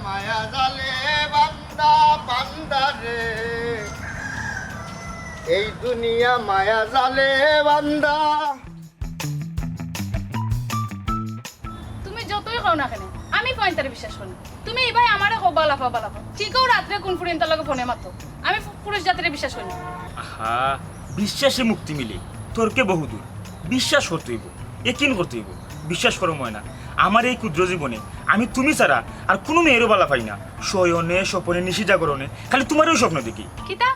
মায়া জালে বান্দা বান্দা রে, এই দুনিয়া মায়া জালে বান্দা। তুমি যতই খাও না কেন আমি পয়েন্টারে বিশ্বাস করি। তুমি এই ভাই আমারে কো বালাফা বালাফা ঠিকও রাত্রে কোন ফুরিন লগে ফোনে মাতো। আমি পুরুষ জাতিরে বিশ্বাস করি। আহা, বিশ্বাসে মুক্তি মিলে তোরকে বহুদূর। বিশ্বাস করতে হইব, একিন করতে হইব। বিশ্বাস করো ময়না, আমার এই ক্ষুদ্র জীবনে আমি তুমি ছাড়া আর কোনো মেয়েরও বালা পাই না। শয়নে স্বপনে নিশি জাগরণে খালি তোমারও স্বপ্ন দেখি। কিতা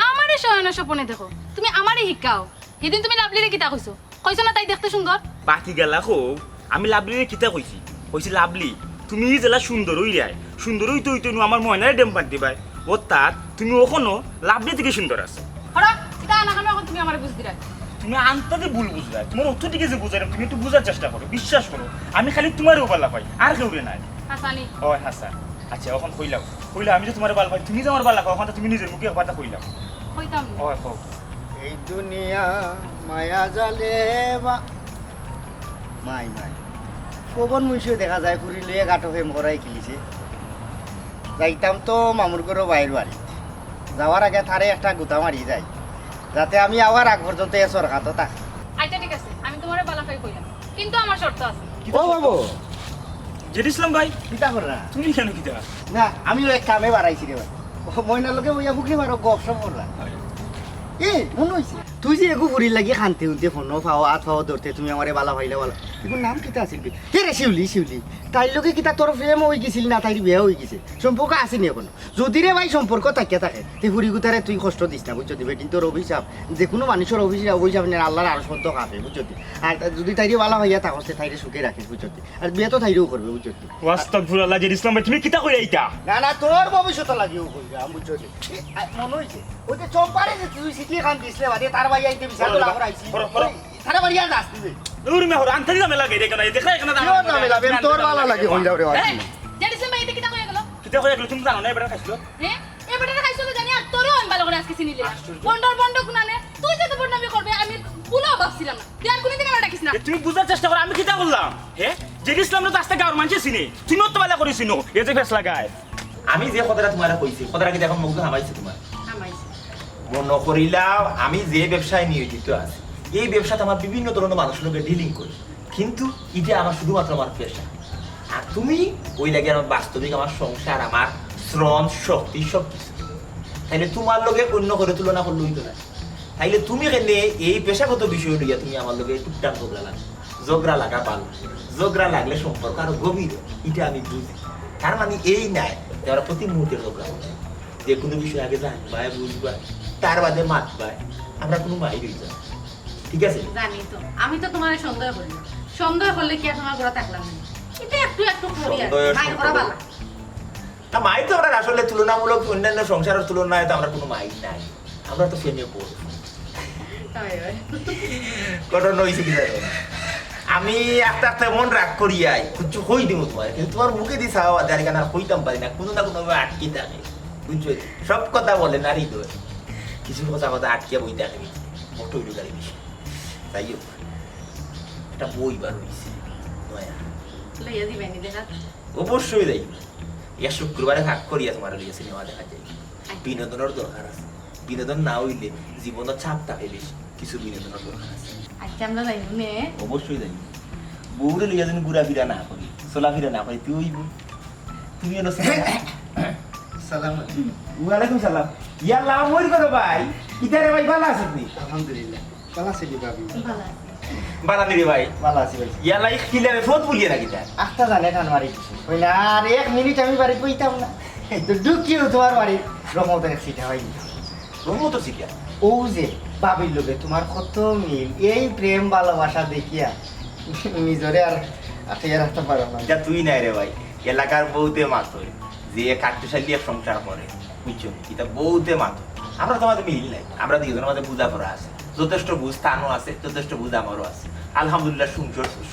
আমারে শয়নের স্বপনে দেখো, তুমি আমারে শিক্ষাও। সেদিন তুমি লাভলিরে কিতা কইছো? কইছো না তাই দেখতে সুন্দর? বাকি গেলা হোক, আমি লাভলিরে কিতা কইছি? কইছি লাভলি তুমি জেলা সুন্দর হই রায়, সুন্দর হইতে হইতে আমার ময়নারে ডেম পাক দিবাই। ও তার তুমি ওখানো লাভলি থেকে সুন্দর আছে। হরা কিতা না কেন এখন তুমি আমারে বুঝ দিরা? তুমি আন্ততে ভুল বুঝলা, তোমার অর্থ দিকে যে বুঝাই তুমি একটু বুঝার চেষ্টা করো। বিশ্বাস করো আমি খালি তোমারও বালা পাই, আর কেউ নাই। হাসানি হয় হাসান। আচ্ছা এখন কইলাম আমি যে তোমার বাল পাই, তুমি যে আমার বালা পাও, ওখান তুমি নিজের মুখে কথা কইলাম। কইতাম না। হয় হোক। এই দুনিয়া মায়া জালে মাই মাই কবন মুইসে দেখা যায় ফুরি লইয়া গাটো হয়ে মরাই খেলিছে। যাইতাম তো মামুর ঘরও বাইর বাড়ি, যাওয়ার আগে থারে একটা গুতা মারি যায় যাতে আমি আবার আগ পর্যন্ত এ সরকার তো থাকি। আচ্ছা ঠিক আছে, আমি তোমারে বালাফাই কইলাম, কিন্তু আমার শর্ত আছে। ও বাবু জেড ইসলাম ভাই, কিতা কর না? তুমি কেন কিতা? না আমিও এক কামে বাড়াইছি রে ভাই। ও ময়নার লোকে বইয়া বুকে মারো গপ সপ করলা। এ মনে হয়েছে তুই যে এগু ফুরির লাগি খানতে উনতে ফোনও পাও আত পাও ধরতে তুমি আমারে বালা ভাইলে বালা। এগুর নাম কিতা আছিল? হে রে শিউলি শিউলি। তাইর লোকে কিতা তোর প্রেম হয়ে গেছিল না তাইর বিয়ে হয়ে গেছে? সম্পর্ক আসেনি এখনো? যদি রে ভাই সম্পর্ক থাকিয়া থাকে তে ফুরি গুতারে তুই কষ্ট দিস না বুঝছো দিবে। কিন্তু তোর অভিশাপ যে কোনো মানুষের অভিশাপ নেই, আল্লাহর আরো সত্য খাবে বুঝছো। আর যদি তাইরে বালা হইয়া থাকছে তাইরে সুখে রাখিস বুঝছো। আর বিয়ে তো তাইরেও করবে বুঝছো। ওয়াস্তাগফিরুল্লাহ জেড ইসলাম ভাই, তুমি কিতা কইরা এইটা? না না তোর ভবিষ্যৎ লাগিও কইরা আমি বুঝছো। মনে হয়েছে ওই যে চম্পারে যে তুই শিখিয়ে খান দিসলে বাদে তার ভাই আইতে বিশাল লাভ আইছি তারে বাড়িয়া নাচ দিবে। ওর মেহর আনতে দিলা মেলা গেরে কেন? দেখা এখানে কেউ না মেলাবে তোর ভালো লাগে হই যাও রে ভাই। জানিস ভাই এটা কিতা কইয়া গেল? কিতা কইয়া গেল তুমি জানো না? এবারে খাইছো হ্যাঁ এবারে খাইছো তো জানি, আর তোরও আমি ভালো করে আজকে চিনিলে বন্ড গুনানে তুই যত বন্ডামি করবে আমি কোনো ভাবছিলাম না। তুই আর কোনদিন আমার ডাকিস না। তুমি বুঝার চেষ্টা করো আমি কিতা করলাম। হ্যাঁ জেড ইসলাম তো আস্তে গাওর মানুষ চিনে, তুমিও তো বালা করিস নো এই যে ফেস লাগায়। আমি যে কথাটা তোমার কইছি কথাটা কি এখন মুখ হামাইছে তোমার আমাইছে মনে করিলাম আমি যে ব্যবসায় নিয়োজিত আছি এই ব্যবসাতে আমার বিভিন্ন ধরনের মানুষের লোকের ডিলিং করি, কিন্তু এটা আমার শুধুমাত্র আমার পেশা। আর তুমি ওই লাগে আমার বাস্তবিক আমার সংসার আমার শ্রম শক্তি সব কিছু, তাইলে তোমার লোকে অন্য করে তুলনা করলে হইতো না। তাইলে তুমি কেনে এই পেশাগত বিষয় লইয়া তুমি আমার লোকে টুকটাক ঝগড়া লাগা পাল ঝগড়া লাগলে সম্পর্ক আরো গভীর, এটা আমি বুঝি। তার মানে এই নাই যারা প্রতি মুহূর্তে ঝগড়া করছে, যে কোনো বিষয় আগে জানবাই বুঝবাই তার বাদে মাতবাই, আমরা কোনো মাই রই যাই। ঠিক আছে জানি তো আমি তো তোমার সন্দেহ করি না। সন্দেহ করলে কি আর তোমার ঘোরা থাকলাম না? কিন্তু একটু একটু করি আর মাই করা ভালো না, মাই তো আমরা আসলে তুলনামূলক অন্যান্য সংসারের তুলনায় তো আমরা কোনো মাই নাই, আমরা তো ফেমে পড়ব। ঘটনা হয়েছে কি জানো, আমি একটা একটা মন রাগ করিয়াই কিছু হই দিব তোমার, কিন্তু তোমার মুখে দিয়ে চাওয়া আর কেন হইতাম পারি না, কোনো না কোনো আটকে থাকে বুঝছো। সব কথা বলে নারী তো কিছু কথা কথা আটকে বই থাকে মোটো গাড়ি বেশি। তাই হোক একটা বই বার হয়েছে নয়া, লইয়া দিবেনি দেখা। অবশ্যই যাই ইয়া শুক্রবারে ভাগ করিয়া তোমার লিয়ে সিনেমা দেখা যায়। বিনোদনের দরকার আছে, বিনোদন না হইলে জীবনের চাপ থাকে বেশি, কিছু বিনোদনের দরকার আছে। আচ্ছা আমরা যাই নে। অবশ্যই যাই বউরে লইয়া যেন ঘুরাফিরা না করি চলাফিরা না করি তুই ওই তুমি সালাম ওয়ালাইকুম সালাম। ইয়া লাভ হইল কত ভাই? ইতারে ভাই ভালো আছিস নি? আলহামদুলিল্লাহ ভালো আছি ভাবি। ভালো আছে। বানানি রে ভাই ভালো আছি ভাই। ইয়া লাই খিলে ফোন বলিয়ে রাখি তা আস্তা জানে টান মারি কিছু ওই না আর এক মিনিট আমি বাড়ি কইতাম না। এই তো ঢুকিও তোমার বাড়ি রমতের সিটা হয়নি। রুমো তো শিখিয়া ও যে বাবির লোকে তোমার কত মিল, এই প্রেম ভালোবাসা দেখিয়া নিজরে আর আঠিয়া রাখতে পারো না। যা তুই নাই রে ভাই, এলাকার বউতে মাত যে কাটুশালি সংসার করে বুঝছো, এটা বউতে মাত। আমরা তোমাদের মিল নাই, আমরা দুজনের মধ্যে বুঝা করা আছে, যথেষ্ট বুঝ তানও আছে, যথেষ্ট বুঝ আমারও আছে। আলহামদুলিল্লাহ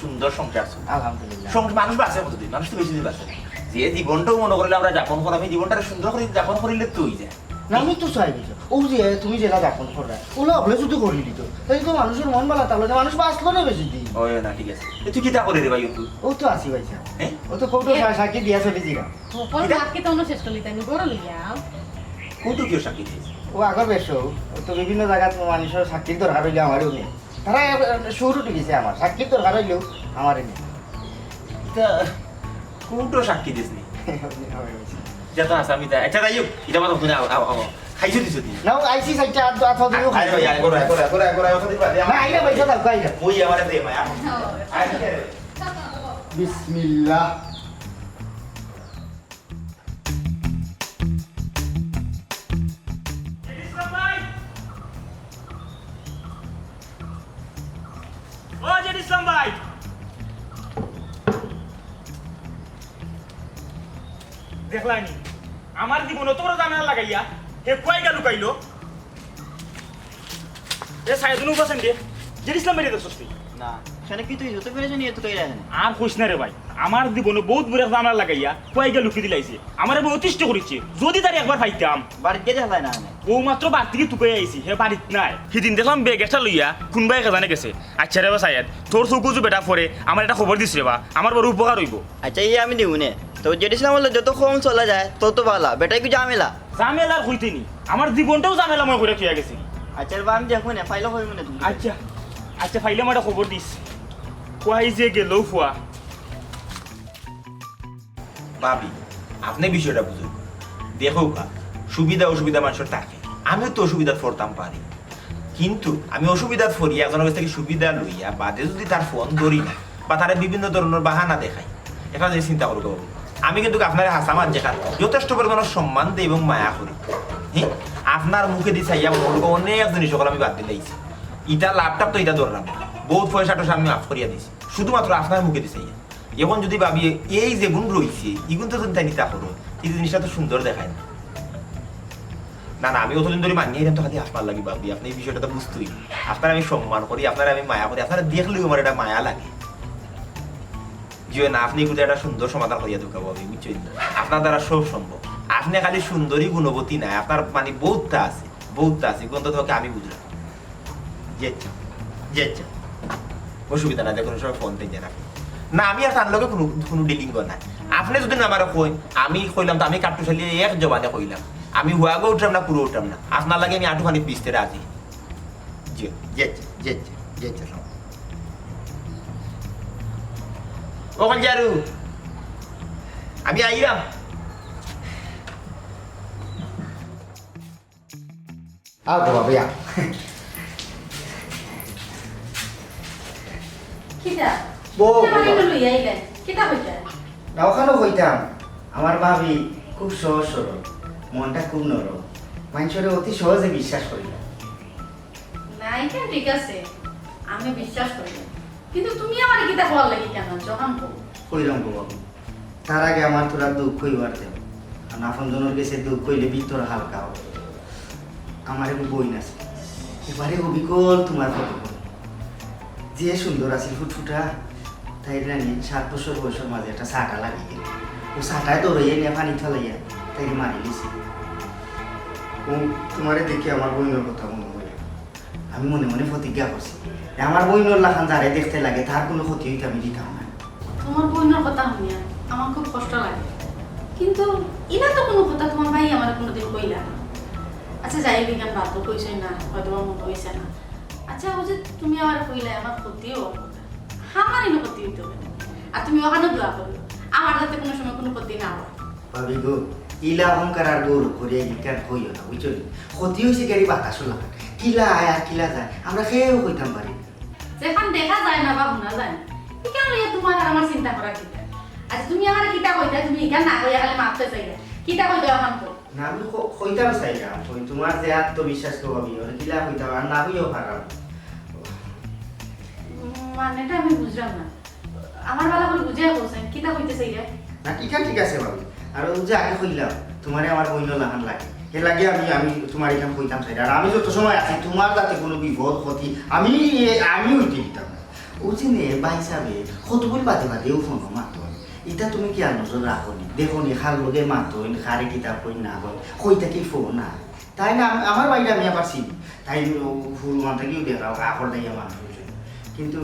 সুন্দর সংসার আছে। আলহামদুলিল্লাহ মানুষ বাঁচে কতদিন, মানুষ তো বেশি দিন বাঁচে না। যে জীবনটাও মনে করলে আমরা যাপন করা, আমি জীবনটা সুন্দর করে যাপন করিলে তুই যায় না আমি তো চাই বুঝছো। ও যে তুমি জেলা যাপন করা ওগুলো হলে শুধু করি দিত তাই তো মানুষের মন ভালো থাকলো, মানুষ বাঁচলো না বেশি দিন। ওই না ঠিক আছে তুই কিতা করে রে ভাই তুই ও তো আসি ভাই সাহেব হ্যাঁ ও তো কৌটো সাক্ষী দিয়া চলে জিরা পরে ভাতকে তো অন্য শেষ করলি তাই বড় লইয়া কোনটো কিয় সাক্ষী দিয়েছে ও আগর বেশ ও তো বিভিন্ন জায়গাত মানুষের সাক্ষীর দরকার হইলে আমারও নেই তারা শুরু টিকেছে আমার সাক্ষীর দরকার হইলেও আমারই নেই তা কোনটো সাক্ষী দিস নি যা তো আসামি তা আচ্ছা তাই এটা মাত্র তুমি খাইছো দিছো দি নাও আইসি সাইটটা আদ আদ দিও আরে ভাই আয় করে ওখানে বাদে না আইলা পয়সা দাও কাইলা মই আমারে দে মায়া আয় বিসমিল্লাহ ও জেড ইসলাম ভাই দেখলানি আমার জীবন তোর জানা লাগাইয়া হে কয়টা লুকাইলো এ সাইদুনু বসেন দে জেড ইসলাম বেরিয়ে দেখছস তুই না সেখানে কি তুই যত পেরেছ নিয়ে তো কই রাখেন আর কইস না রে ভাই আমার জীবনে বহুত বড় জানা লাগাইয়া কয়টা লুকি দিলাইছে আমারে বহু অতিষ্ঠ করেছে যদি তার একবার পাইতাম বাড়িতে গিয়ে দেখায় না আমি ও মাত্র বাড়ি থেকে তুকে আইছি হে বাড়িত নাই সেদিন দেখলাম বেগ একটা লইয়া কোনবাই কাজানে গেছে আচ্ছা রে বা সাইয়াদ তোর চকুজু বেটা পরে আমার একটা খবর দিস রে বা আমার বড় উপকার হইব আচ্ছা এই আমি দিব নে তো যেটিছিলাম বললো যত কম চলা যায় তত ভালো বেটাই কি ঝামেলা ঝামেলার হইতে নি আমার জীবনটাও ঝামেলা মই করে থিয়া গেছি আচ্ছা বা আমি দেখো না ফাইলও হইব না তুমি আচ্ছা আচ্ছা ফাইলে আমার একটা খবর দিস কোয়াই যে গেল ফুয়া ভাবি আপনি বিষয়টা বুঝুন দেখো কা সুবিধা অসুবিধা মানুষের থাকে আমিও তো অসুবিধার পড়তাম পারি কিন্তু আমি অসুবিধার পড়ি একজনের কাছ থেকে সুবিধা লইয়া বাদে যদি তার ফোন ধরি না বা তারা বিভিন্ন ধরনের বাহানা দেখাই এটা যে চিন্তা করবো আমি কিন্তু আপনার হাসামার যেখান যথেষ্ট পরিমাণের সম্মান দিই এবং মায়া করি হ্যাঁ আপনার মুখে দিয়ে চাইয়া বলবো অনেক জিনিস সকল আমি বাদ দিলাইছি ইটা ল্যাপটপ তো এটা ধরলাম বহুত পয়সাটা আমি মাফ করিয়া দিছি শুধুমাত্র আপনার মুখে দিয়ে চাইয়া এখন যদি ভাবি এই যে গুণ রয়েছে এই গুণ তো যদি তাই নিতে করো এই জিনিসটা তো সুন্দর দেখায় না না না আমি অতদিন ধরে মানিয়ে তো খালি আসবার লাগি ভাবি আপনি এই বিষয়টা তো বুঝতেই আপনার আমি সম্মান করি আপনার আমি মায়া করি আপনারা দেখলেও আমার এটা মায়া লাগে যে না আপনি কিন্তু একটা সুন্দর সমাধান করিয়া ঢুকাবো আমি বুঝছেন আপনার দ্বারা সব সম্ভব আপনি খালি সুন্দরী গুণবতী নাই আপনার মানে বহুতটা আছে কোন তো তোকে আমি বুঝলাম যেচ্ছা অসুবিধা না দেখুন সবাই ফোন থেকে রাখি না আমি আর তার লগে কোনো ডিলিং কর না আপনি যদি না আমার কই আমি কইলাম তো আমি কাট্টু চালিয়ে এক জবানে কইলাম আমি হুয়াগো উঠলাম না পুরো উঠলাম না আপনার লাগে আমি আঁটুখানি পিসতে রাজি যেচ্ছা ওখান যারু আমি আইলাম আও তো বাবা কিটা বউ কিটা লইয়া আইলেন কিটা হইছে না ওখানেও হইতাম আমার ভাবি খুব সহজ সরল মনটা খুব নরম মানুষের অতি সহজে বিশ্বাস করি না না এটা ঠিক আছে আমি বিশ্বাস করি না। কিন্তু তুমি আমার কিটা হওয়ার লাগি কেন যখন কইলাম গো বাবু তার আগে আমার তোরা দুঃখ হইবার দেব আর আপন জনের কাছে দুঃখ হইলে ভিতর হালকা হবে আমার একটু বই আছে এবারে অবিকল তোমার ফটো যে সুন্দর আছে ফুটফুটা তাই রানি 7 বছর বয়সের মাঝে একটা ছাটা লাগিয়ে গেল ও ছাটায় দৌড়াইয়া নিয়ে পানি ঠেলাইয়া তাই মারি দিছি ও তোমারে দেখে আমার বইনের কথা মনে হইল আমি মনে মনে প্রতিজ্ঞা করছি আমার বইনের লাখান যারে দেখতে লাগে তার কোনো ক্ষতি হইতে আমি দিতাম না তোমার বোনের কথা শুনিয়া আমার খুব কষ্ট লাগে কিন্তু ইনা তো কোনো কথা তোমার ভাই আমার কোনোদিন কইলা না আচ্ছা যাই বিজ্ঞান বাদ তো কইছই না হয়তো আমার মতো হইছে না আচ্ছা ও যে তুমি আমার কইলা আমার ক্ষতিও আমার এনে ক্ষতি হইতে হবে আর তুমি ওখানে দোয়া করো আমার যাতে কোনো সময় কোনো ক্ষতি না হয় ভাবি গো ইলা অহংকার আর গৌরব করিয়া ইকার হইও না বুঝছো ক্ষতি হয়েছে গাড়ি বাতাসও লাগান কিলা আয় আর কিলা যায় আমরা খেয়েও কইতাম পারি যেখান দেখা যায় না বা শোনা যায় না কেন লইয়া তোমার আর আমার চিন্তা করা কিটা আচ্ছা তুমি আমার কিটা কইতা তুমি ইকান না কইয়া খালি মাপতে চাইলা কিটা কইতা এখন তো না আমি কইতাম চাইলাম ওই তোমার যে আত্মবিশ্বাস তো ভাবি ওরা কিলা কইতাম আর না হইও পারাম মানেটা আমি বুঝলাম না আমার বেলা করে বুঝিয়া বলছেন কিটা কইতে চাইলা না ঠিক আছে ভাবি আর ও যে আগে কইলাম তোমারে আমার বইন লাগান লাগে এর লাগে আমি তোমার এখানে কইতাম চাই আর আমি যত সময় আছি তোমার যাতে কোনো বিপদ ক্ষতি আমি হইতে দিতাম না ও যে নে বা হিসাবে কত বই বাদে ফোন মাতো এটা তুমি কি আর নজর রাখো নি দেখো নি খাল লগে মাতো খারে কিতাব কই না হয় কইতা কি ফোন না তাই না আমার বাইরে আমি আবার চিনি তাই ফুল মানটা কিও দেখাও আকর দেয় মানুষ কিন্তু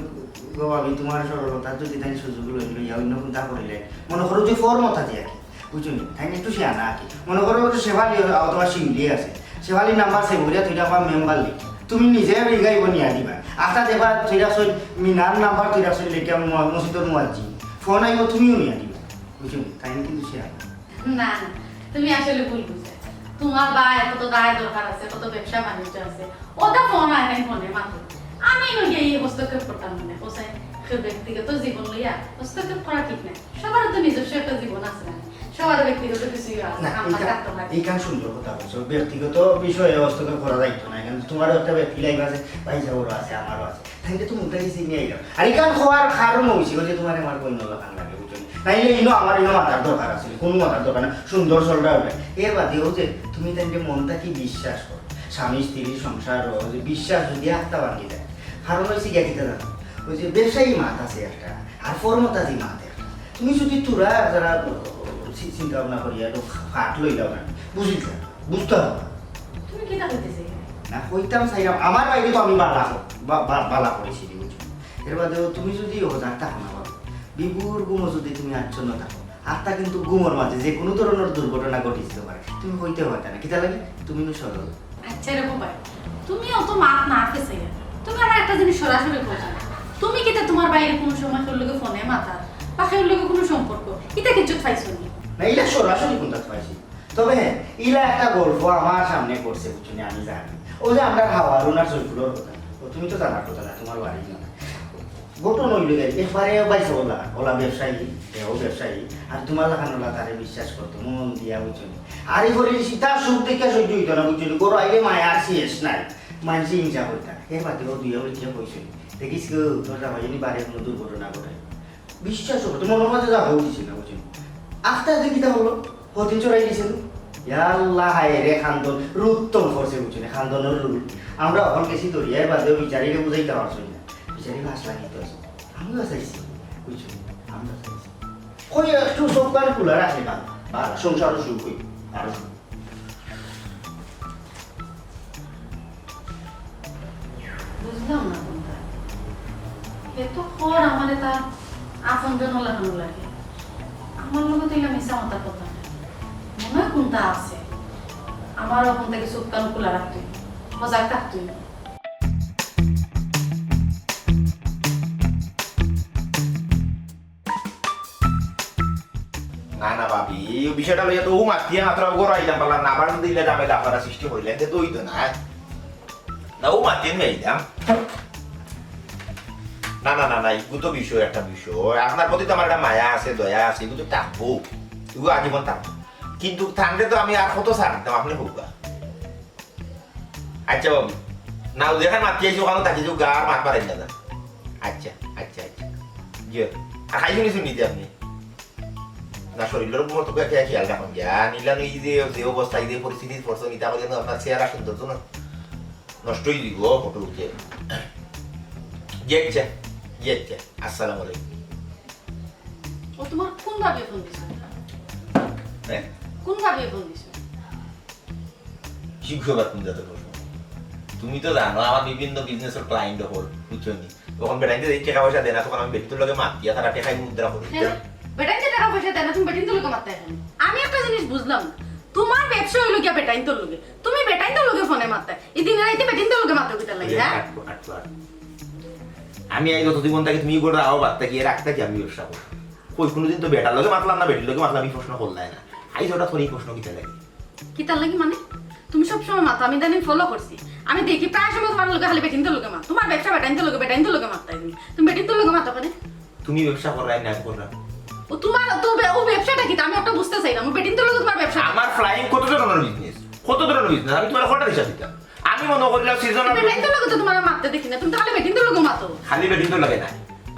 গো আমি তোমার সরলতা যদি তাই সুযোগ লইয়া অন্য কোনটা করিলে মনে করো যে ফর্মত আছে আর কি বুঝুন তাই একটু শিয়ানা আর কি মনে করো যে শেফালি অথবা শিমলি আছে শেফালি নাম্বার সেভ করিয়া তুইটা আমার মেম্বার লিখি তুমি নিজে রিগাইব নিয়া দিবা আটা দেবা তুইরা সই মিনার নাম্বার তুইরা সই লিখে মসজিদর মুয়াজ্জি ফোন আইব তুমিও নিয়া দিবা বুঝুন তাই কিন্তু শিয়ানা না না তুমি আসলে ভুল বুঝে তোমার ভাই কত দায় দরকার আছে কত ব্যবসা বাণিজ্য আছে ওটা ফোন আয় নাই ফোনে মাত্র আমি নইলে এই হস্তক্ষেপ করতাম না কোথায় ব্যক্তিগত জীবন লইয়া হস্তক্ষেপ করা ঠিক নাই সবার তো নিজস্ব একটা জীবন আছে না সবার ব্যক্তিগত কিছুই আছে না আমরা থাকতে পারি এইখান সুন্দর কথা বলছো ব্যক্তিগত বিষয়ে হস্তক্ষেপ করা যাইতো না কিন্তু তোমারও একটা ব্যক্তি লাইফ আছে ভাই যাওয়ারও আছে আমারও আছে তাইলে তুমি উঠাই চিনি আইলাম আর এইখান খোয়ার কারণ হয়েছিল যে তোমার আমার বন্য লাগান লাগে বুঝছো নাইলে ইনো আমার ইনো মাথার দরকার আছে কোনো মাথার দরকার না সুন্দর সরটা উঠে এর বাদেও যে তুমি তাইলে মনটা কি বিশ্বাস করো স্বামী স্ত্রীর সংসার যে বিশ্বাস যদি আত্মা ভাঙি দেয় কারণ হয়েছে গেছিতে জানো ওই যে ব্যবসায়ী মাত আছে একটা আর ফর্মতাজি মাত একটা তুমি যদি তোরা যারা চিন্তা ভাবনা করিয়া একটু ফাট লই দাও না বুঝিস বুঝতে হবে তুমি কি তা কইতেছে না হইতাম চাইলাম আমার বাইরে তো আমি বালা করেছি বুঝছো এর বাদেও তুমি যদি হজার থাকো না বাবু বিপুর গুমো যদি তুমি আচ্ছন্ন থাকো আত্মা কিন্তু গুমোর মাঝে যে কোনো ধরনের দুর্ঘটনা ঘটিতে পারে তুমি হইতে হইতে না কিতা লাগে তুমি সরল আচ্ছা রে ভাই তুমি অত মাত না পেছে তুমি আমার একটা জিনিস সরাসরি বলছো তুমি কিতা তোমার বাইরে কোনো সময় কেউ লোকে ফোনে মাথা বা কেউ লোকে কোনো সম্পর্ক এটা কিছু পাইছো নি না ইলা সরাসরি কোনটা পাইছি তবে হ্যাঁ ইলা একটা গল্প আমার সামনে করছে বুঝছো আমি জানি ও যে আমরা হাওয়ারুন আর সৈফুলোর কথা তুমি তো জানার কথা না তোমার বাড়ি না গোটো নইলে গেছে একবারে পাইছে ওলা ব্যবসায়ী ও ব্যবসায়ী আর তোমার লাগানোলা তারে বিশ্বাস করতো মন দিয়া বুঝছো আর এই করে সীতার সুখ দেখে সহ্য হইতো না বুঝছো গরু আইলে মায়া আর শেষ নাই মানসি হিংসা করতাম এর বাদে ও দুইয়া উঠিয়া কইছে দেখিস কেউ তোর ভাই জানি বাড়ি কোনো দুর্ঘটনা ঘটায় বিশ্বাস করতো মনের মাঝে যা হয়েছে না বুঝছো আস্তে আস্তে কিতা হলো হতিন চড়াই দিয়েছিল ইয়াল্লাহ হায় রে খান্দন রুত্তম করছে বুঝছো খান্দনের রুল আমরা অকল গেছি দরিয়ার বাদেও বিচারিকে বুঝাইতে পারছি না বিচারি ভাস লাগিতে আছে আমিও চাইছি বুঝছো আমরা চাইছি ওই একটু সব কান খোলা রাখলে বা সংসারও সুখ হই আরো সুখ বুঝলাম না কোনটা এত খর আমার এটা আপন জন লাগানো লাগে আমার লোক তো মিশা মাতার কথা না মনে হয় কোনটা আছে আমার ওখান থেকে চোখ কান খোলা রাখতে সজাগ থাকতে না না ভাবি এই বিষয়টা লইয়া তো ও মাতিয়া মাত্র গড়াইলাম পারলাম না আবার দিলে যাবে আপনারা সৃষ্টি হইলেন তো ওই তো না না ও মাতিয়ে নিয়ে আইলাম না না না না এগুলো তো বিষয় একটা বিষয় আপনার প্রতি তো আমার একটা মায়া আছে দয়া আছে এগুলো তো থাকবো এগুলো আজীবন থাকবো কিন্তু থাকলে তো আমি আর কত ছাড় দিতাম আপনি হোক আচ্ছা বাবু না যেখানে মাতি আইসি ওখানে থাকি গা আর মাত পারেন দাদা আচ্ছা আচ্ছা আচ্ছা ইয়ে আর খাই শুনি শুনি আপনি না শরীরের উপর তো খেয়াল রাখুন যা নিলাম এই যে অবস্থা এই যে পরিস্থিতির পড়ছে নিতে আমাদের আপনার চেহারা সুন্দর তো না নষ্টই দিব ফটো উঠে ইয়েচ্ছা ইয়েচ্ছা আসসালামু আলাইকুম ও তোমার কোন ভাবে ফোন দিছো হ্যাঁ কোন ভাবে ফোন দিছো শিক্ষকবার কোন জাতের প্রশ্ন তুমি তো জানো আমার বিভিন্ন বিজনেসের ক্লায়েন্ট হল বুঝছো নি তখন বেড়াইতে এই টাকা পয়সা দেয় না তখন আমি বেটির লগে মাত দিয়া তারা টাকায় মুদ্রা করি বেটাইন যে টাকা পয়সা দেয় না তুমি বেটিন তো লোকে মারতে এখন আমি একটা জিনিস বুঝলাম না তোমার ব্যবসা হইলো কি বেটাইন তো লোকে তুমি বেটাইন তো লোকে ফোনে মারতে এই দিন রাইতে বেটিন তো লোকে মারতে কিটা লাগে হ্যাঁ আমি এই যত জীবন থাকি তুমি করে রাও বাদ থাকি রাখতে কি আমি ব্যবসা করি কই কোনোদিন তো বেটার লগে মাতলাম না বেটির লগে মাতলাম আমি প্রশ্ন করলাই না আই ওটা থরি প্রশ্ন কিটা লাগে কিটা লাগে মানে তুমি সব সময় মারতো আমি জানি ফলো করছি আমি দেখি প্রায় সময় তোমার লোকে খালি বেটিন তো লোকে মার তোমার ব্যবসা বেটাইন তো লোকে মারতে তুমি বেটিন তো লোকে মারতো কেন তুমি ব্যবসা করাই না কররা ও তোমার তো ও ব্যবসাটা কি আমি একটা বুঝতে চাই না আমি বেটিন তো লোকে তোমার ব্যবসা আমার ফ্লাইং কত ধরনের বিজনেস আমি তোমার কটা হিসাব দিতাম আমি মনে করলাম সিজনাল বেটাইন তো লোকে তো তোমার মারতে দেখি না তুমি তো খালি বেটিন তো লোকে মারতো খালি বেটিন তো লাগে না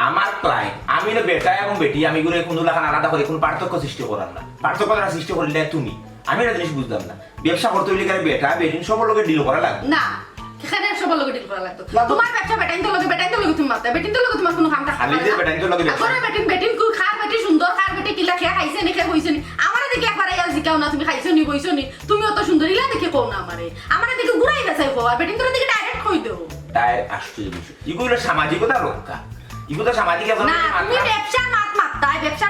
আমার ক্লায়েন্ট আমি না বেটা এবং বেটি আমি গুলো কোন লাখান আলাদা করে কোন পার্থক্য সৃষ্টি করার না পার্থক্য সৃষ্টি করলে তুমি আমি একটা জিনিস বুঝলাম না ব্যবসা করতে হইলে কারে বেটা বেটিন সব লোকে ডিল করা লাগবে না এখানে সবার লোকে ডিল করা লাগতো তোমার ব্যবসা বেটাইন তো লোকে তুমি মারতে বেটিন তো লোকে তোমার কোনো কাম থাকে খালি যে বেটাইন তো লোকে ব্যবসা এখন বেটিন কু খার বেটি সুন্দর খার বেটি কিলা খেয়া খাইছে নি খেয়া হইছে নি আমার দিকে একবার আইয়া জিকাও না তুমি খাইছো নি বইছো নি তুমি অত সুন্দর ইলা দেখে কও না আমারে আমার দিকে ঘুরাই গেছাই কও আর বেটিন তোর দিকে ডাইরেক্ট কই দেও তাই আশ্চর্য বিষয় এগুলো সামাজিকতা রক্ষা ইগো তো সামাজিক এখন না তুমি ব্যবসার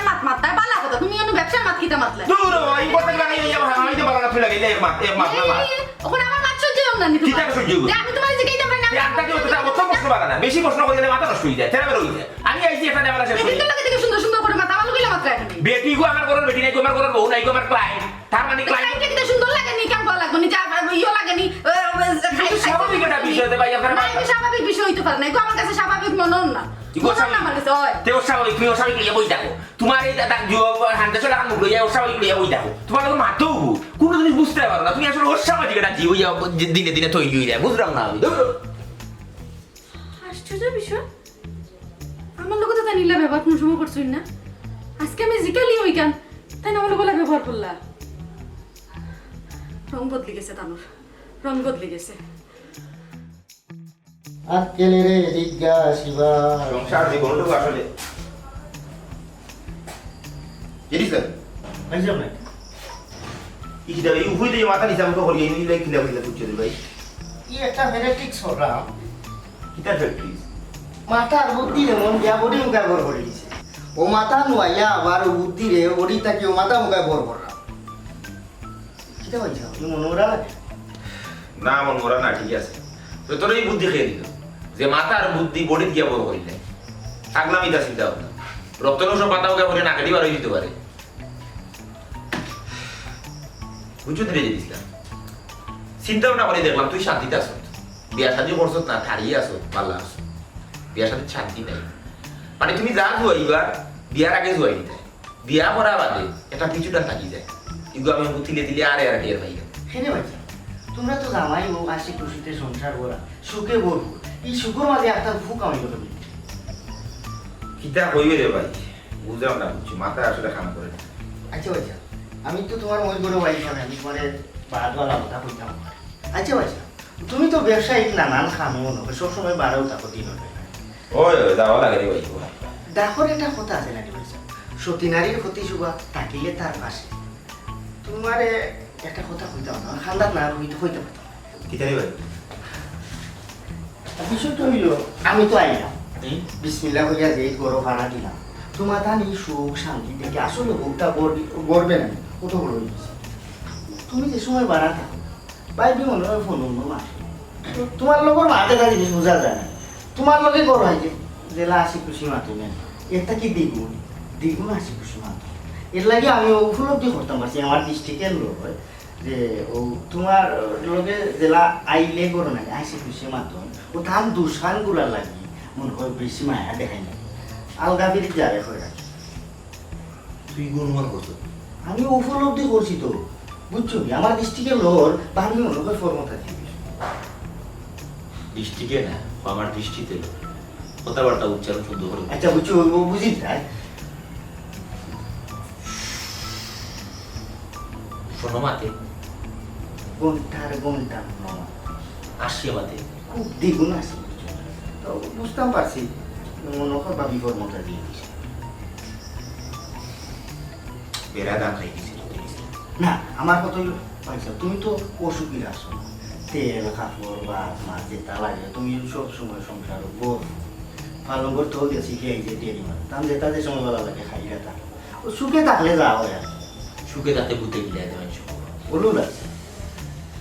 মাত মাত্তাই বালা কথা তুমি কেন ব্যবসার মাত কিতা মাতলে দূর ওই কথা বানাই আমি তো বানানা ফেলা গেলে এক মাত না ওখানে আমার মাত সহ্য হল না তুমি কিতা সহ্য হইব? আমি তোমার জিজ্ঞাসা পারি না আপনাকে ওটা অত প্রশ্ন বানানা বেশি প্রশ্ন করলে মাথা নষ্ট হয়ে যায় তেরা বের হয়ে যায় আমি আইছি এটা দেওয়া শেষ করি কিন্তু লাগে দেখে সুন্দর সুন্দর করে মাথা আমার লইলা মাত্রা এখন বেটি গো আমার ঘরের বেটি নাই গো আমার ঘরের বউ নাই গো আমার ক্লায়েন্ট তার মানে ক্লায়েন্ট ক্লায়েন্ট কিতা সুন্দর লাগে নি কেমন ভালো লাগবে নি যা ইও লাগে নি স্বাভাবিক একটা বিষয় ভাই আপনার না এটা স্বাভাবিক বিষয় হইতে পারে না গো আমার কাছে স্বাভাবিক মনে হল না ইগো মনে হল না আমার কাছে হয় তে ওসাভাবিক তুমি ওসাভাবিক লিয়ে বই দেখো তোমার এই দাদা হান্ডে চলে আন মুগলো ওসাভাবিক লিয়ে বই দেখো তোমার তো মাথা কোনো জিনিস বুঝতে পারো না তুমি আসলে ওসাভাবিক একটা জীব দিনে দিনে তৈরি হয়ে যায় বুঝলাম না আমি আশ্চর্য বিষয় আমার লোক তো তাই নীলা ব্যবহার কোনো সময় করছই না আজকে আমি জিকালি ওই গান তাই না আমার লোক ব্যবহার করলা রং বদলে গেছে তানোর রং বদলে গেছে আজকেলে রে জিজ্ঞাসিবা সংসার জীবনটুকু আসলে জানিস না বুঝলাম না ইকিটা এই উভয় দিয়ে মাথা নিচে আমাকে হরিয়ে নিয়ে লাইক কিলা কিলা তুলছে ভাই কি একটা ভেরিটিক্স হলাম কিটা ফ্যাক্টরি মাথার বুদ্ধি এমন যা বডি মুখায় বর করে দিছে ও মাথা নুয়াইয়া আবার ও বুদ্ধি রে ওডি তাকে ও মাথা মুখায় বর করলাম কিটা হয়েছে তুমি মনে ওরা লাগে না মন মরা না ঠিক আছে তো তোর এই বুদ্ধি খেয়ে দিল যে মাথার বুদ্ধি বডি দিয়া বড় হইলে আগলামি তা চিন্তা ভাবনা রক্তনৌষ পাতা ওকে বলে নাকে দিবার হয়ে দিতে পারে বুঝছো ধীরে জিনিসটা চিন্তা ভাবনা করে দেখলাম তুই শান্তিতে আস বিয়া শান্তি করছত না থারিয়ে আসো পাল্লা আসো বিয়ার সাথে শান্তি নাই মানে তুমি যা জুয়াইবার বিয়ার আগে জুয়াই দিতে বিয়া করা বাদে এটা কিছুটা থাকি যায় কিন্তু আমি তিলে তিলে আরে আর টের পাই হেরে বাচ্চা তোমরা তো জামাই ও হাসি খুশিতে সংসার করা সুখে বলবো এই সুখের মাঝে একটা ভুক আমি কথা বলি কিতা কইবে রে ভাই বুঝলাম না বুঝছি মাথা আসলে কাম করে না। আচ্ছা বাচ্চা আমি তো তোমার ওই বড় ভাই না আমি তোমার বাদওয়ালা কথা বলতাম আচ্ছা বাচ্চা তুমি তো ব্যবসায়িক নানান খামে মনে হয় সবসময় বাড়াও থাকো দিন ওই যাওয়া লাগে রে ভাই দেখর একটা কথা আছে নাকি বাচ্চা সতী নারীর ক্ষতি সুবা থাকিলে তার পাশে তোমার একটা কথা কইতাম না খান্দাত না হইতে হইতে পারতাম কিতা রে ভাই বিষয়টা হইল আমি তো আইলাম বিসমিল্লাহ হইয়া যে গরো ভাড়া দিলাম তোমার ধানি সুখ শান্তি থেকে আসলে ভোগটা গড়বে না কত বড় হয়ে গেছে তুমি যে সময় বাড়া থাকো বাইবি মনে হয় ফোন অন্য মাসে তোমার লগর মাঠে কাজ জিনিস বোঝা যায় না তোমার লগে গড় হয় যে জেলা আসি খুশি মাতো নেন এটা কি দ্বিগুণ দ্বিগুণ আসি খুশি মাতো এর লাগে আমি উপলব্ধি করতাম পারছি আমার ডিস্ট্রিক্টের লোক হয় যে ও তোমার লগে জেলা আইলে গড় নাই আসি খুশি মাতো ও ধান দুসান গুলা লাগি মনে হয় বেশি মায়া দেখাই না আলগা বিরিত যাবে হয়ে রাখি তুই গুণমান করছো আমি উপলব্ধি করছি তো বুঝছো কি আমার ডিস্ট্রিক্টের লোক ভাবি মনে হয় ফর্মতা দিয়ে দৃষ্টিকে না আমার দৃষ্টিতে কথাবার্তা উচ্চারণ শুদ্ধ করে আচ্ছা বুঝছো ও বুঝি যায় শোনো মাতে ঘন্টার আসছে মাতে খুব দ্বিগুণ আছে বুঝছো তো বুঝতাম পারছি মনে হয় ভাবি ফর্মতা দিয়ে দিছে বেড়া দাম খাই দিছে না আমার কথা হইল পয়সা তুমি তো অসুখী আসো তেল কাপড় ভাত মাছ যেটা লাগে তুমি সব সময় সংসার বোর পালন করতে হতে শিখে এই যে টেরি মাছ তাম যেটা যে সময় ভালো লাগে খাই যেটা ও সুখে থাকলে যা হয় আর সুখে তাতে বুঝতে গিয়ে দেওয়া বলুন আছে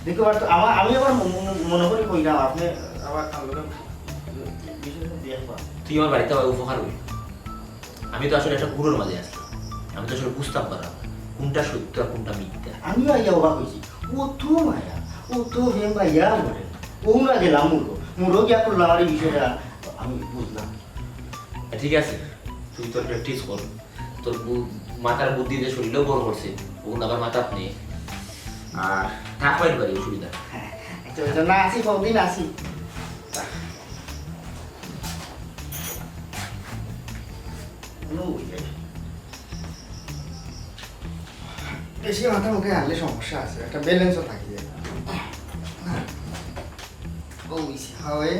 দেখো তো আমার আমি আবার মনে করি কইলাম আপনি আবার বিষয়টা দেখবা তুই আমার বাড়িতে আমার উপকার হইল আমি তো আসলে একটা গুরুর মাঝে আসলাম আমি তো আসলে বুঝতাম পারলাম কোনটা সত্য আর কোনটা মিথ্যা আমিও আইয়া অবাক হয়েছি ও তো মায়া ও তো হেম ভাইয়া বলে ও না গেলাম মুরো গিয়া করলাম আর এই বিষয়টা আমি বুঝলাম ঠিক আছে তুই তোর প্র্যাকটিস কর তোর মাথার বুদ্ধি যে শরীরেও বড় করছে ওগুলো আবার মাথাত নেই আর থাকবাই পারি অসুবিধা হ্যাঁ আচ্ছা না আসি কদিন আসি বেশি মাথা মুখে আনলে সমস্যা আছে একটা ব্যালেন্সও থাকি যায় ও হবে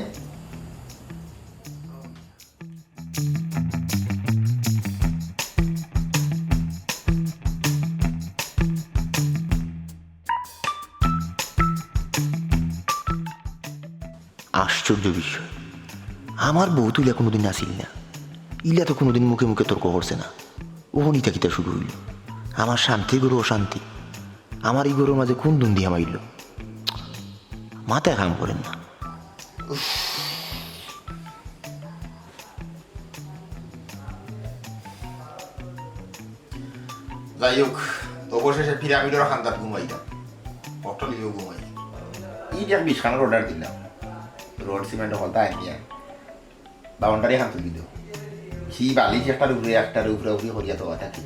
আশ্চর্য বিষয় আমার বউ তুই কোনোদিন আসিল না ইলা তো কোনোদিন মুখে মুখে তর্ক করছে না, ওহনিতা কিতা শুরু হইল। আমার শান্তি গরু অশান্তি, আমার এই গরুর মাঝে কোন দুন দিয়া মাইল, মাথায় কাম করেন না। যাই হোক, অবশেষে পিরামিডের খান্দাত ঘুমাইতাম, পটলিও ঘুমাই। ঈদ এক 20 খানের অর্ডার দিলাম, রোড সিমেন্ট হলতা আনিয়া বাউন্ডারি খান তুলি দিও। সি বালিশ একটার উপরে উপরে করিয়া তো থাকি,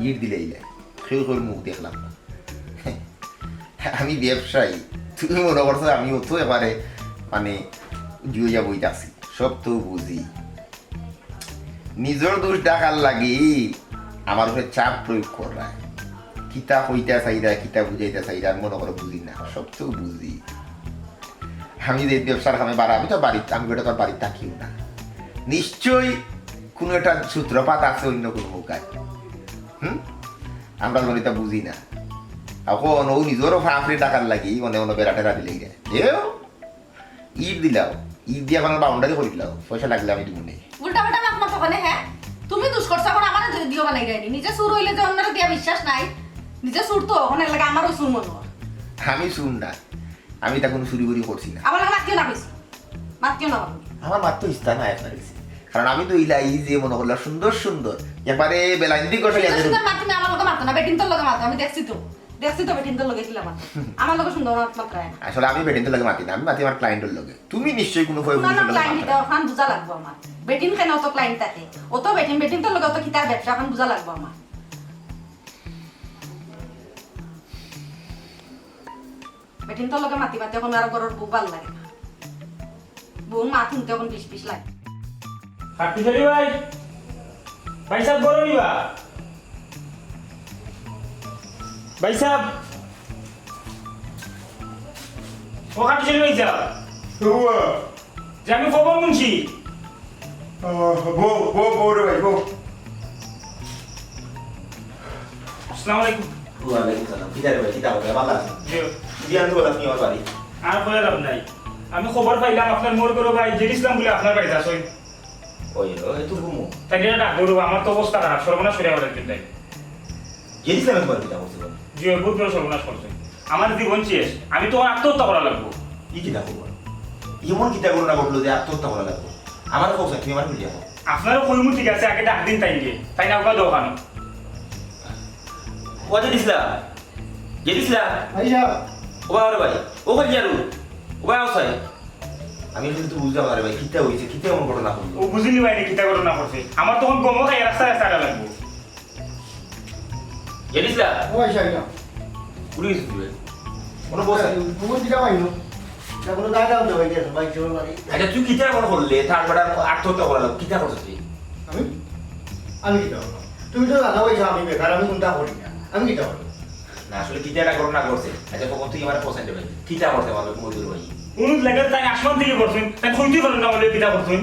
ইট দিলে ইলে সেই করে মুখ দেখলাম না। আমি ব্যবসায়ী, তুমি মনে করছো আমি তো এবারে মানে জুইয়া বইতাছি, সব তো বুঝি। নিজের দোষ ডাকার লাগি আমার উপরে চাপ প্রয়োগ করা, কিতা কইতা চাইরা কিতা বুঝাইতে চাইরা আমি মনে করে বুঝি না, সব তো বুঝি। আমি যে ব্যবসার কামে বাড়াবি তো বাড়িতে, আমি ওটা তোর বাড়িতে থাকিও না, নিশ্চয়ই কোনো একটা সূত্রপাত আছে অন্য কোনো মোকায়। আমরা গণিতা বুঝি না, এখন ও নিজেরও ফাঁফড়ে টাকার লাগি মনে মনে বেড়া টেরা দিলে এও ইট দিলাও, ইট দিয়ে এখন বাউন্ডারি করে দিলাও, পয়সা লাগলে আমি দিব নেই। উল্টা পাল্টা মাত মাত ওখানে। হ্যাঁ তুমি দুষ করছো, এখন আমার দিও বানাই গাইনি। নিজে সুর হইলে যে অন্যরা দিয়া বিশ্বাস নাই, নিজে সুর তো ওখানে লাগে আমারও সুর মনে হয়। আমি শুন না, আমি তা কোনো চুরি করি করছি না। আমার লাগে মাত কেউ না কইছো, মাত কেউ না বলো। আমার মাত্র ইস্তা না এক পারিছি, কারণ আমি তো ইলাই যে মনে করলাম সুন্দর সুন্দর একবারে বেলাইন্দি কষাই আছে। সুন্দর মাত তুমি আমার লগে মাতো না, বেটিন তোর লগে মাতো। আমি দেখছি তো বেটিন তোর লগে ছিলাম, আমার লগে সুন্দর মাত মাত্র না। আসলে আমি বেটিন তো লাগে মাতি না, আমি মাতি আমার ক্লায়েন্টের লগে। তুমি নিশ্চয়ই কোনো ভয় না ক্লায়েন্ট এটা ওখান বুঝা লাগবো আমার। বেটিন কেন অত ক্লায়েন্ট থাকে, অত বেটিন তোর লগে অত কিতার ব্যবসা এখন বুঝা লাগবো আমার। বেটিন তোর লগে মাতি মাতি এখন আর গরুর বুক ভাল লাগে না, বুক মাত শুনতে এখন বিষ লাগে। খাটুশালী ভাই, ভাই সাহেব বড় নিবা, ভাই সাহেব, ও খাটুশালী ভাই সাহেব, যে আমি খবর শুনছি। আসসালামু আলাইকুম। ওয়ালাইকুম সালাম। কিতা রে ভাই, কিতা হবে? ভালো আছেন? জি, বিয়ান তো বলা তুমি আমার বাড়ি। আর কয়ে লাভ নাই, আমি খবর পাইলাম আপনার মোর করো ভাই জেড ইসলাম বলে আপনার বাড়িতে আসই। ওই ওই তো ঘুমো। তাই নিয়ে ডাক ধরবো, আমার তো অবস্থা খারাপ, সর্বনাশ করে আমার একদিন তাই। জেনিস আমি তোমার কিতা করছি বল। জি, বহুত বড় সর্বনাশ করছে, আমার জীবন শেষ, আমি তো আত্মহত্যা করা লাগবো। ই কিতা করবো? এমন কিতা করো না ঘটলো যে আত্মহত্যা করা লাগবে? আমার কৌশল তুমি আমার মিলিয়ে যাবো। আপনারও কইমু ঠিক আছে, আগে ডাক দিন তাই গিয়ে, তাই না ওকা দোকানো। ও জেনিসলা, জেনিসলা, ভাইয়া ও বাবা রে ভাই, ও ভাই জারু, ও ভাই আসাই। আমি কিন্তু বুঝতে পারি ভাই, কিতা হয়েছে, কিতা এমন ঘটনা করলো। ও বুঝিনি ভাই কিতা করে না করছে, আমার তখন গমও খাই রাস্তায় রাস্তায় লাগবো। জেনিসলা, ও ভাইয়া উড়ে গেছিস তুই ভাই? কোনো বসে? তুমি দিটা পাইনো না কোনো দাদা হতে ভাই গেছে ভাই চল বাড়ি। আচ্ছা তুই কিতা এমন করলে, তারপর আত্মহত্যা করা লাগবে, কিতা করছিস তুই? আমি কি করব? তুমি তো জানো ভাই আমি বেকার, আমি কোনটা করি না, আমি কি করব? না আসলে কিতা একটা ঘটনা করছে। আচ্ছা কখন তুই আমার পছন্দ ভাই, কিতা করতে পারবে মজুর ভাই? অনুদ লাগে তাই আসমান থেকে করছেন, তাই খুঁজতে পারেন না বলে কিতা করছেন।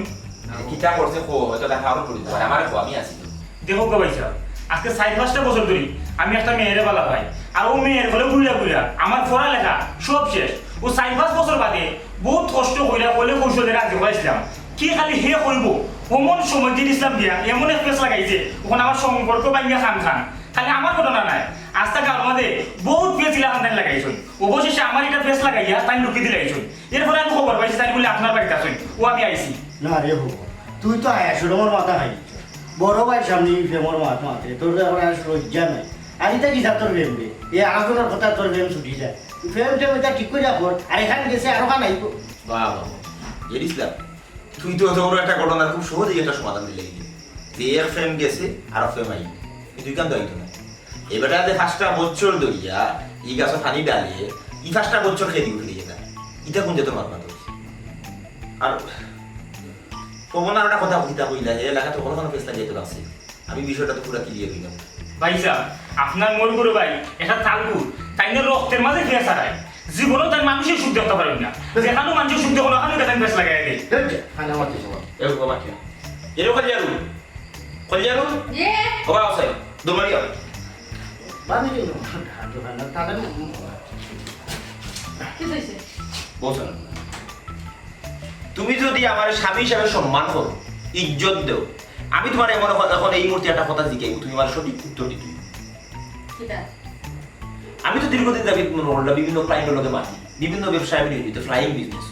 কিতা করছে কো, হয়তো দেখা আরো করি দিতে আমার আমি আছি তো। দেখো কে ভাই সাহেব, আজকে 4-5টা বছর ধরে আমি একটা মেয়েরে বালা পাই, আর ও মেয়ের বলে বুড়া আমার পড়ালেখা সব শেষ। ও 4-5 বছর বাদে বহুত কষ্ট কইরা বলে কৌশলে রাজি হয়েছিলাম, কি খালি হে করব অমন সময় দিয়ে ইসলাম দিয়া এমন এক পেস লাগাইছে, ওখানে আমার সম্পর্ক ভাঙিয়া খান খালি আমার ঘটনা নাই, আজ থেকে আমাদের বহুত পেস লাগান লাগাইছেন, অবশেষে আমার এটা পেস লাগাইয়া তাই লুকিয়ে দিলাইছেন। এরপরে আমি খবর পাইছি তাই বলে আপনার বাড়িতে আসেন, ও আমি আইছি। না রে বাবু, তুই তো আসলে আমার মাথা খাই বড় ভাই সামনে ফেমর মাথা মাতে তোর এখন আর লজ্জা নাই। আমি তা কি যা তোর ফেম রে, এই আলোচনার কথা তোর ফেম ছুটি যায়, ফেম টেম এটা ঠিক করে রাখো। আর এখানে গেছে আরো খান আইব। বাহ বাহ, জেনিসলা তুই তো অত বড় একটা ঘটনা খুব সহজেই একটা সমাধান দিলে যে এক ফ্রেম গেছে আর ফ্রেম আই, তুই কেন দায়িত্ব না? এবারে 5টা বছর ধরিয়া ই গাছে পানি ডালিয়ে ই 5টা বছর খেয়ে উঠে দিয়ে না, ইটা কোন যেত মার মাথা আর কমনার একটা কথা কইতা কইলা এই এলাকা তো কোনো ফেসলা যেতে লাগছে। আমি বিষয়টা তো পুরো ক্লিয়ার হইলাম ভাই সাহেব, আপনার মোর গরু ভাই এটা তালপুর তাই না রক্তের মাঝে ফেস হারায়, জীবনও তাই মানুষের সুখ দেখতে পারেন না, যেখানেও মানুষের সুখ দেখো না ওখানে তাই ফেস লাগাই দেয়। খানা মারতে সবাই এ বাবা কি এরো কলিয়ারু কলিয়ারু এ বাবা আছে দমারিয়া বানি দিন না তাহলে কি হইছে? বসেন। তুমি যদি আমার স্বামী হিসাবে সম্মান করো, ইজ্জত দেও, আমি তোমার এমন এখন এই মুহূর্তে একটা কথা জিজ্ঞাসা তুমি আমার সঠিক উত্তর দিতে হইব। কিটা আমি তো দীর্ঘদিন দাবি বিভিন্ন ক্লায়েন্টের লোকে মাতি বিভিন্ন ব্যবসায় আমি নিয়োজিত ফ্লাইং বিজনেস।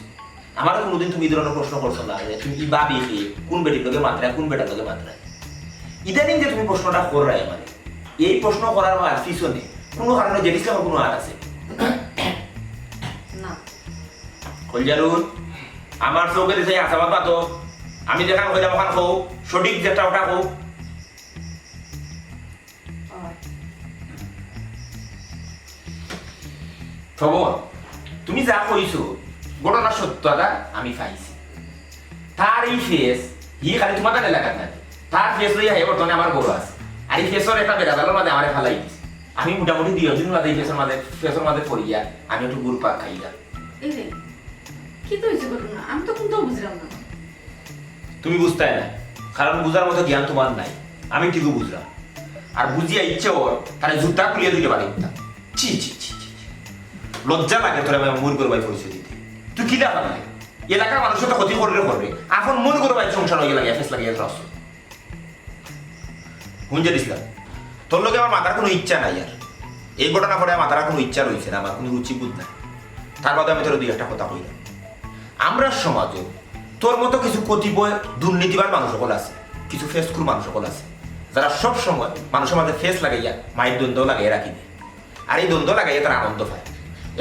আমার কোনোদিন তুমি এই ধরনের প্রশ্ন করছো না যে তুমি কি ভাবি কি কোন বেটির লোকে মাত্রায় কোন বেটার লোকে মাত্রায়। ইদানিং যে তুমি প্রশ্নটা করাই আমার এই প্রশ্ন করার পিছনে কোনো কারণে জেডিস আমার কোনো আর আছে না কলজারুন আমার চৌকে দিছে আসাবাদ পাতো আমি দেখান কইলাম ওখান কও সঠিক যেটা ওটা কও। খবর তুমি যা কইছো ঘটনা সত্যতা আমি পাইছি। তার এই ফেস ই খালি তোমার কাছে এলাকার না তার ফেস লইয়া হে বর্তমানে আমার গরু আছে আর এই ফেসর একটা বেড়াদালের মাঝে আমার ফালাই দিছে। আমি মোটামুটি 2 দিন মাঝে এই ফেসের মাঝে পড়িয়া আমি একটু গুড় পাক খাইলাম। এই রে কি তো হয়েছে ঘটনা আমি তো কোনটাও বুঝলাম না। তুমি বুঝতে না কারণ বুঝার মতো জ্ঞান তোমার নাই আমি ঠিকই বুঝলাম আর বুঝিয়া ইচ্ছে ওর তাহলে জুতা খুলিয়ে দিতে পারি ছি ছি ছি ছি। লজ্জা লাগে তোরা মন করে ভাই পরিচয় দিতে তুই কি দেখা লাগে এলাকার মানুষের তো ক্ষতি করলে করবে এখন মন করে ভাই সংসার হয়ে লাগে ফেস লাগিয়ে রস বুঝে দিছিলাম তোর লোকে আমার মাথার কোনো ইচ্ছা নাই আর এই ঘটনা পরে মাথার কোনো ইচ্ছা রয়েছে না আমার কোনো রুচিবোধ নাই। তার বাদে আমি তোর দুই একটা কথা কইলাম আমরা সমাজে তোর মতো কিছু কতিপয় দুর্নীতিবান মানুষ সকল আছে কিছু ফেসকুর মানুষ সকল আছে যারা সব সময় মানুষের মাঝে ফেস লাগাইয়া মায়ের দ্বন্দ্ব লাগাইয়া রাখি দেয় আর এই দ্বন্দ্ব লাগাইয়া তারা আনন্দ পায়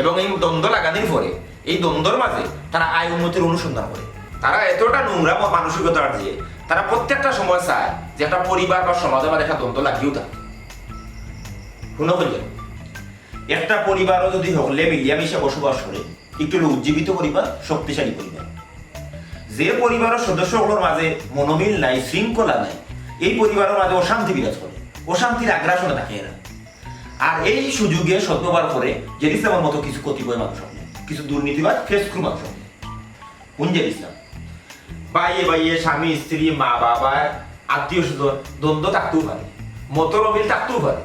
এবং এই দ্বন্দ্ব লাগানোর পরে এই দ্বন্দ্বর মাঝে তারা আয় উন্নতির অনুসন্ধান করে। তারা এতটা নোংরা মানসিকতার যে তারা প্রত্যেকটা সময় চায় যে একটা পরিবার বা সমাজের মাঝে একটা দ্বন্দ্ব লাগিয়েও থাকে। শুনো বললেন একটা পরিবারও যদি হলে মিলিয়ামিশে বসবাস করে একটু উজ্জীবিত পরিবার শক্তিশালী পরিবার। যে পরিবারের সদস্যগুলোর মাঝে মনোমিল নাই শৃঙ্খলা নাই এই পরিবারের মাঝে অশান্তি বিরাজ করে অশান্তির আগ্রাসনে থাকে এরা। আর এই সুযোগে সদ্ব্যবহার করে জেড ইসলামের মতো কিছু কতিপয় মানুষ হবে কিছু দুর্নীতিবাদ ফেসক্রু মানুষ হবে জেড ইসলাম বাইয়ে বাইয়ে স্বামী স্ত্রী মা বাবা আত্মীয় স্বজন দ্বন্দ্ব থাকতেও পারে মতরমিল থাকতেও পারে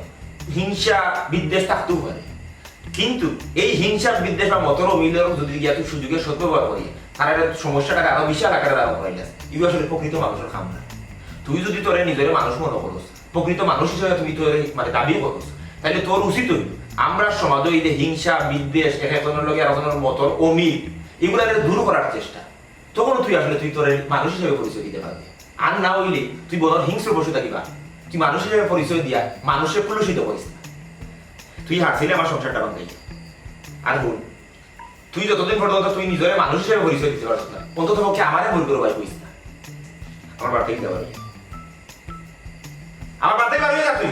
হিংসা বিদ্বেষ থাকতেও পারে কিন্তু এই হিংসা বিদ্বেষ বা মতরমিলের যদি গিয়া তুই সুযোগে সদ্ব্যবহার করি তারা সমস্যাটাকে আরো বিশাল আকারে দাঁড়া করাই যায় এগুলো আসলে প্রকৃত মানুষের খাম না। তুই যদি তোরে নিজের মানুষ মনে করস প্রকৃত মানুষ হিসেবে তুমি তোর মানে দাবিও করস তাহলে তোর উচিত হইল আমরা সমাজে এই যে হিংসা বিদ্বেষ একজনের লোক একজনের মতন অমিল এগুলো দূর করার চেষ্টা তখন তুই আসলে তুই তোর মানুষ হিসেবে পরিচয় দিতে পারবি। আর না হইলে তুই বড় হিংস্র বসে থাকিবা তুই মানুষ হিসেবে পরিচয় দিয়া মানুষের কলুষিত করিস না। তুই হাসিলে আমার সংসারটা ভাঙাই আর বল তুই যতদিন পর্যন্ত তুই নিজের মানুষ হিসেবে পরিচয় দিতে পারছিস না অন্তত পক্ষে আমারে ভুল করে ভাই কইস না। আমার বাড়িতে দিতে পারবি আমার বাড়িতে পারবি না তুই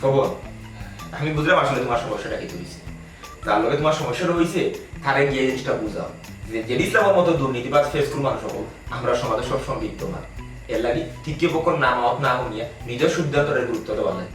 খবর আমি বুঝলাম আসলে তোমার সমস্যাটা কি হয়েছে যার লগে তোমার সমস্যাটা হয়েছে তারে গিয়ে জিনিসটা বুঝাও যে জেড ইসলামের মতো দুর্নীতিবাজ ফেসকুর মানুষ সকল আমরা সমাজে সবসময় বিদ্যমান এর লাগি তৃতীয় পক্ষ নাম না নিয়ে নিজের সিদ্ধান্তের গুরুত্ব দেওয়া যায়।